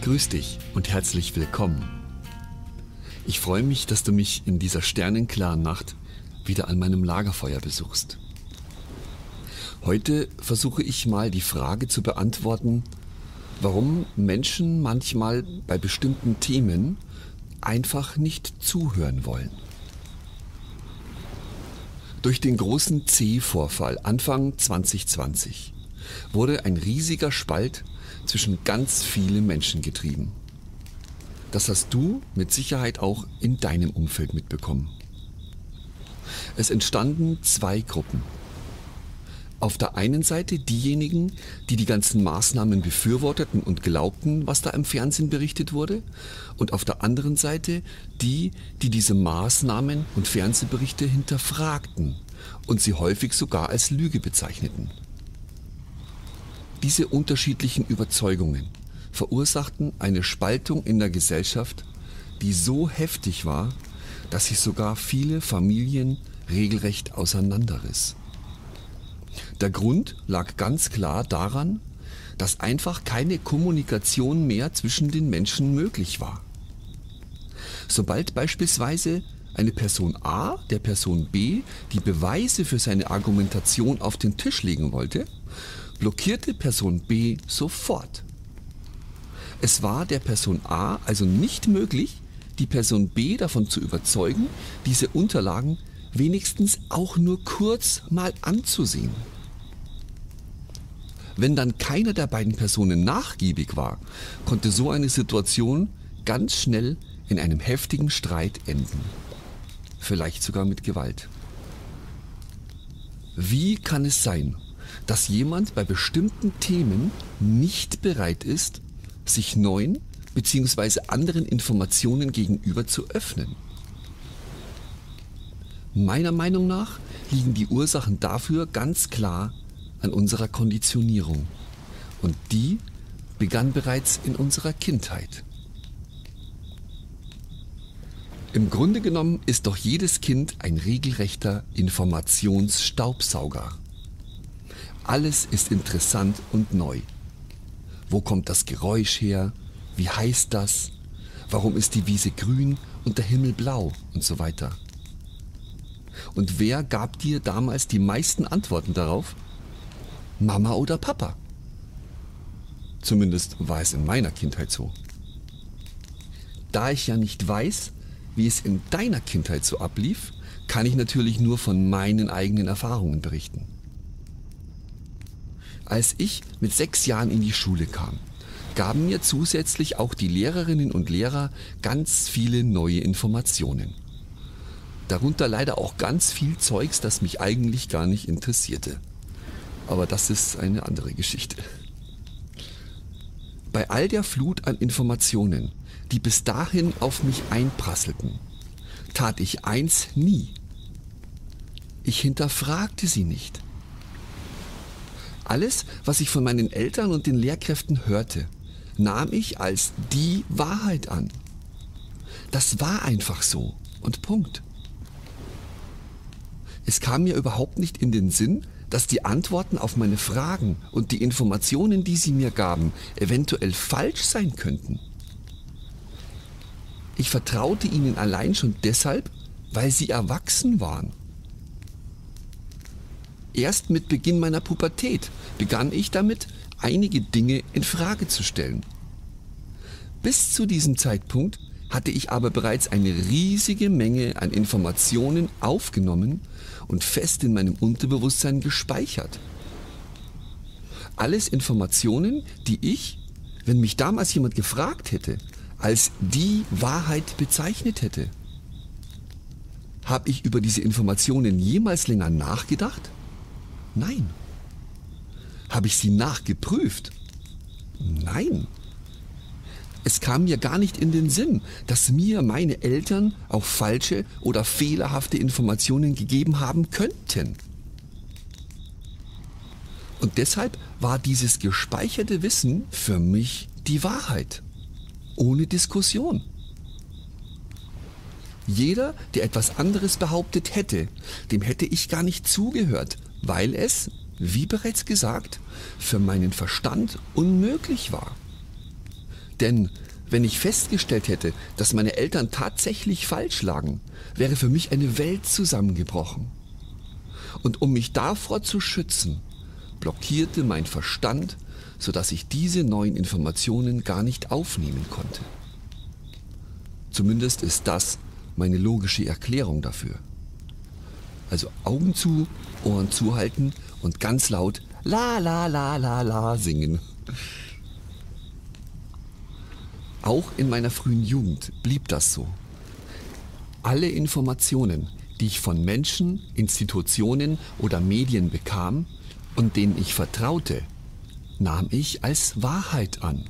Grüß dich und herzlich willkommen. Ich freue mich, dass du mich in dieser sternenklaren Nacht wieder an meinem Lagerfeuer besuchst. Heute versuche ich mal die Frage zu beantworten, warum Menschen manchmal bei bestimmten Themen einfach nicht zuhören wollen. Durch den großen C-Vorfall Anfang 2020 wurde ein riesiger Spalt zwischen ganz vielen Menschen getrieben. Das hast du mit Sicherheit auch in deinem Umfeld mitbekommen. Es entstanden zwei Gruppen. Auf der einen Seite diejenigen, die die ganzen Maßnahmen befürworteten und glaubten, was da im Fernsehen berichtet wurde, und auf der anderen Seite die, die diese Maßnahmen und Fernsehberichte hinterfragten und sie häufig sogar als Lüge bezeichneten. Diese unterschiedlichen Überzeugungen verursachten eine Spaltung in der Gesellschaft, die so heftig war, dass sie sogar viele Familien regelrecht auseinanderriss. Der Grund lag ganz klar daran, dass einfach keine Kommunikation mehr zwischen den Menschen möglich war. Sobald beispielsweise eine Person A der Person B die Beweise für seine Argumentation auf den Tisch legen wollte, blockierte Person B sofort. Es war der Person A also nicht möglich, die Person B davon zu überzeugen, diese Unterlagen wenigstens auch nur kurz mal anzusehen. Wenn dann keiner der beiden Personen nachgiebig war, konnte so eine Situation ganz schnell in einem heftigen Streit enden. Vielleicht sogar mit Gewalt. Wie kann es sein, dass jemand bei bestimmten Themen nicht bereit ist, sich neuen bzw. anderen Informationen gegenüber zu öffnen? Meiner Meinung nach liegen die Ursachen dafür ganz klar an unserer Konditionierung. Und die begann bereits in unserer Kindheit. Im Grunde genommen ist doch jedes Kind ein regelrechter Informationsstaubsauger. Alles ist interessant und neu. Wo kommt das Geräusch her? Wie heißt das? Warum ist die Wiese grün und der Himmel blau? Und so weiter. Und wer gab dir damals die meisten Antworten darauf? Mama oder Papa? Zumindest war es in meiner Kindheit so. Da ich ja nicht weiß, wie es in deiner Kindheit so ablief, kann ich natürlich nur von meinen eigenen Erfahrungen berichten. Als ich mit 6 Jahren in die Schule kam, gaben mir zusätzlich auch die Lehrerinnen und Lehrer ganz viele neue Informationen. Darunter leider auch ganz viel Zeugs, das mich eigentlich gar nicht interessierte. Aber das ist eine andere Geschichte. Bei all der Flut an Informationen, die bis dahin auf mich einprasselten, tat ich eins nie. Ich hinterfragte sie nicht. Alles, was ich von meinen Eltern und den Lehrkräften hörte, nahm ich als die Wahrheit an. Das war einfach so und Punkt. Es kam mir überhaupt nicht in den Sinn, dass die Antworten auf meine Fragen und die Informationen, die sie mir gaben, eventuell falsch sein könnten. Ich vertraute ihnen allein schon deshalb, weil sie erwachsen waren. Erst mit Beginn meiner Pubertät begann ich damit, einige Dinge in Frage zu stellen. Bis zu diesem Zeitpunkt hatte ich aber bereits eine riesige Menge an Informationen aufgenommen und fest in meinem Unterbewusstsein gespeichert. Alles Informationen, die ich, wenn mich damals jemand gefragt hätte, als die Wahrheit bezeichnet hätte. Habe ich über diese Informationen jemals länger nachgedacht? Nein. Habe ich sie nachgeprüft? Nein. Es kam mir gar nicht in den Sinn, dass mir meine Eltern auch falsche oder fehlerhafte Informationen gegeben haben könnten. Und deshalb war dieses gespeicherte Wissen für mich die Wahrheit. Ohne Diskussion. Jeder, der etwas anderes behauptet hätte, dem hätte ich gar nicht zugehört, weil es, wie bereits gesagt, für meinen Verstand unmöglich war. Denn wenn ich festgestellt hätte, dass meine Eltern tatsächlich falsch lagen, wäre für mich eine Welt zusammengebrochen. Und um mich davor zu schützen, blockierte mein Verstand, sodass ich diese neuen Informationen gar nicht aufnehmen konnte. Zumindest ist das meine logische Erklärung dafür. Also Augen zu, Ohren zuhalten und ganz laut La la la la la singen. Auch in meiner frühen Jugend blieb das so. Alle Informationen, die ich von Menschen, Institutionen oder Medien bekam und denen ich vertraute, nahm ich als Wahrheit an.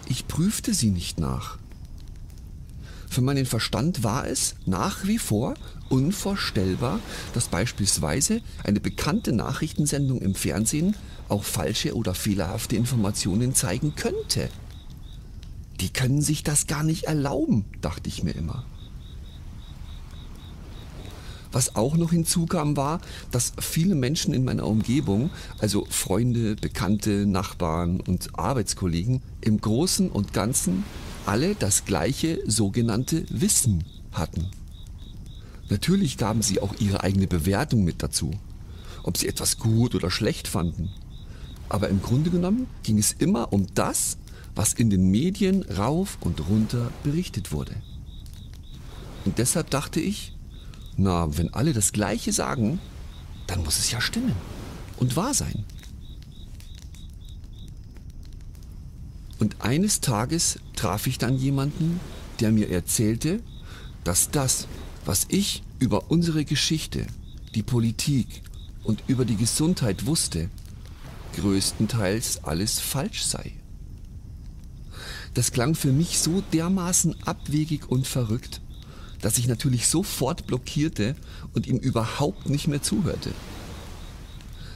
Ich prüfte sie nicht nach. Für meinen Verstand war es nach wie vor unvorstellbar, dass beispielsweise eine bekannte Nachrichtensendung im Fernsehen auch falsche oder fehlerhafte Informationen zeigen könnte. Die können sich das gar nicht erlauben, dachte ich mir immer. Was auch noch hinzukam, war, dass viele Menschen in meiner Umgebung, also Freunde, Bekannte, Nachbarn und Arbeitskollegen, im Großen und Ganzen alle das gleiche sogenannte Wissen hatten. Natürlich gaben sie auch ihre eigene Bewertung mit dazu, ob sie etwas gut oder schlecht fanden. Aber im Grunde genommen ging es immer um das, was in den Medien rauf und runter berichtet wurde. Und deshalb dachte ich, na, wenn alle das Gleiche sagen, dann muss es ja stimmen und wahr sein. Und eines Tages traf ich dann jemanden, der mir erzählte, dass das, was ich über unsere Geschichte, die Politik und über die Gesundheit wusste, größtenteils alles falsch sei. Das klang für mich so dermaßen abwegig und verrückt, dass ich natürlich sofort blockierte und ihm überhaupt nicht mehr zuhörte.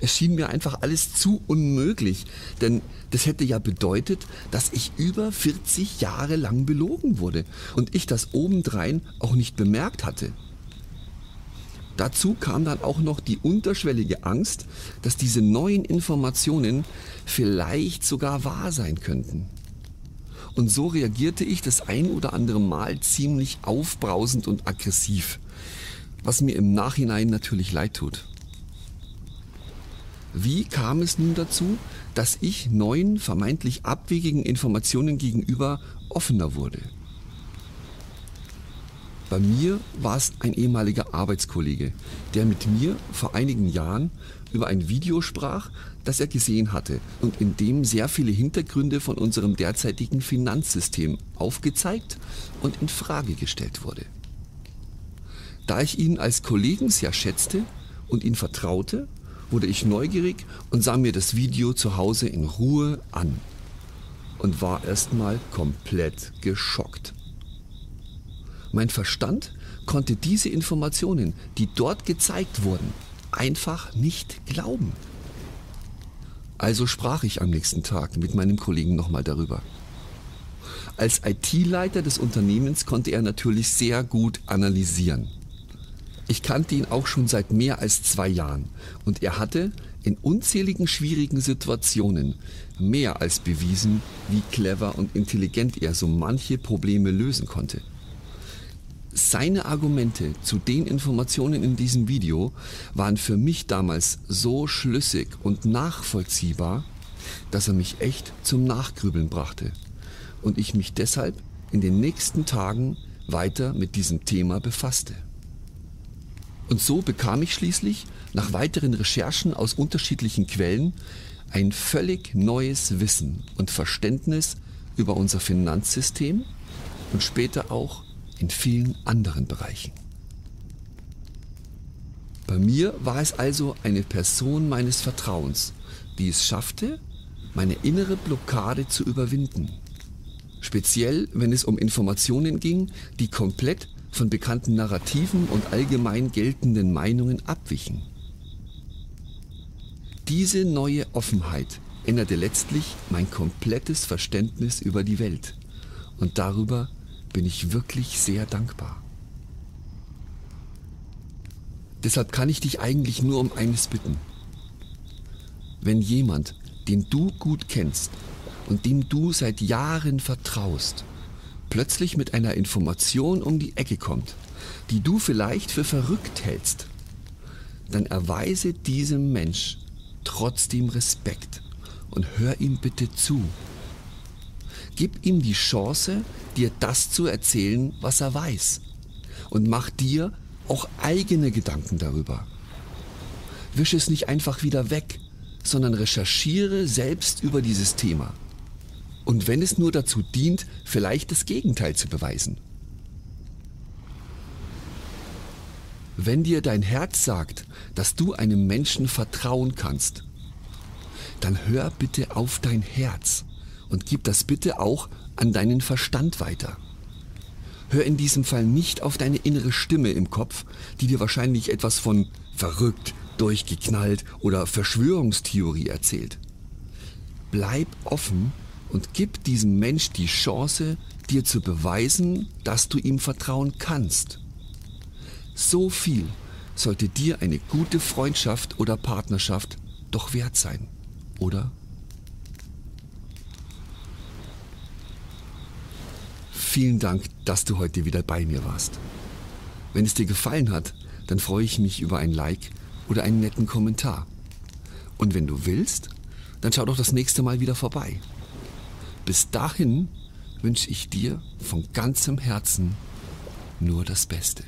Es schien mir einfach alles zu unmöglich, denn das hätte ja bedeutet, dass ich über 40 Jahre lang belogen wurde und ich das obendrein auch nicht bemerkt hatte. Dazu kam dann auch noch die unterschwellige Angst, dass diese neuen Informationen vielleicht sogar wahr sein könnten. Und so reagierte ich das ein oder andere Mal ziemlich aufbrausend und aggressiv, was mir im Nachhinein natürlich leid tut. Wie kam es nun dazu, dass ich neuen, vermeintlich abwegigen Informationen gegenüber offener wurde? Bei mir war es ein ehemaliger Arbeitskollege, der mit mir vor einigen Jahren über ein Video sprach, das er gesehen hatte und in dem sehr viele Hintergründe von unserem derzeitigen Finanzsystem aufgezeigt und in Frage gestellt wurde. Da ich ihn als Kollegen sehr schätzte und ihn vertraute, wurde ich neugierig und sah mir das Video zu Hause in Ruhe an und war erstmal komplett geschockt. Mein Verstand konnte diese Informationen, die dort gezeigt wurden, einfach nicht glauben. Also sprach ich am nächsten Tag mit meinem Kollegen nochmal darüber. Als IT-Leiter des Unternehmens konnte er natürlich sehr gut analysieren. Ich kannte ihn auch schon seit mehr als 2 Jahren und er hatte in unzähligen schwierigen Situationen mehr als bewiesen, wie clever und intelligent er so manche Probleme lösen konnte. Seine Argumente zu den Informationen in diesem Video waren für mich damals so schlüssig und nachvollziehbar, dass er mich echt zum Nachgrübeln brachte und ich mich deshalb in den nächsten Tagen weiter mit diesem Thema befasste. Und so bekam ich schließlich nach weiteren Recherchen aus unterschiedlichen Quellen ein völlig neues Wissen und Verständnis über unser Finanzsystem und später auch in vielen anderen Bereichen. Bei mir war es also eine Person meines Vertrauens, die es schaffte, meine innere Blockade zu überwinden. Speziell, wenn es um Informationen ging, die komplett von bekannten Narrativen und allgemein geltenden Meinungen abwichen. Diese neue Offenheit änderte letztlich mein komplettes Verständnis über die Welt und darüber bin ich wirklich sehr dankbar. Deshalb kann ich dich eigentlich nur um eines bitten. Wenn jemand, den du gut kennst und dem du seit Jahren vertraust, plötzlich mit einer Information um die Ecke kommt, die du vielleicht für verrückt hältst, dann erweise diesem Mensch trotzdem Respekt und hör ihm bitte zu. Gib ihm die Chance, dir das zu erzählen, was er weiß, und mach dir auch eigene Gedanken darüber. Wisch es nicht einfach wieder weg, sondern recherchiere selbst über dieses Thema. Und wenn es nur dazu dient, vielleicht das Gegenteil zu beweisen. Wenn dir dein Herz sagt, dass du einem Menschen vertrauen kannst, dann hör bitte auf dein Herz und gib das bitte auch an deinen Verstand weiter. Hör in diesem Fall nicht auf deine innere Stimme im Kopf, die dir wahrscheinlich etwas von verrückt, durchgeknallt oder Verschwörungstheorie erzählt. Bleib offen und gib diesem Mensch die Chance, dir zu beweisen, dass du ihm vertrauen kannst. So viel sollte dir eine gute Freundschaft oder Partnerschaft doch wert sein, oder? Vielen Dank, dass du heute wieder bei mir warst. Wenn es dir gefallen hat, dann freue ich mich über ein Like oder einen netten Kommentar. Und wenn du willst, dann schau doch das nächste Mal wieder vorbei. Bis dahin wünsche ich dir von ganzem Herzen nur das Beste.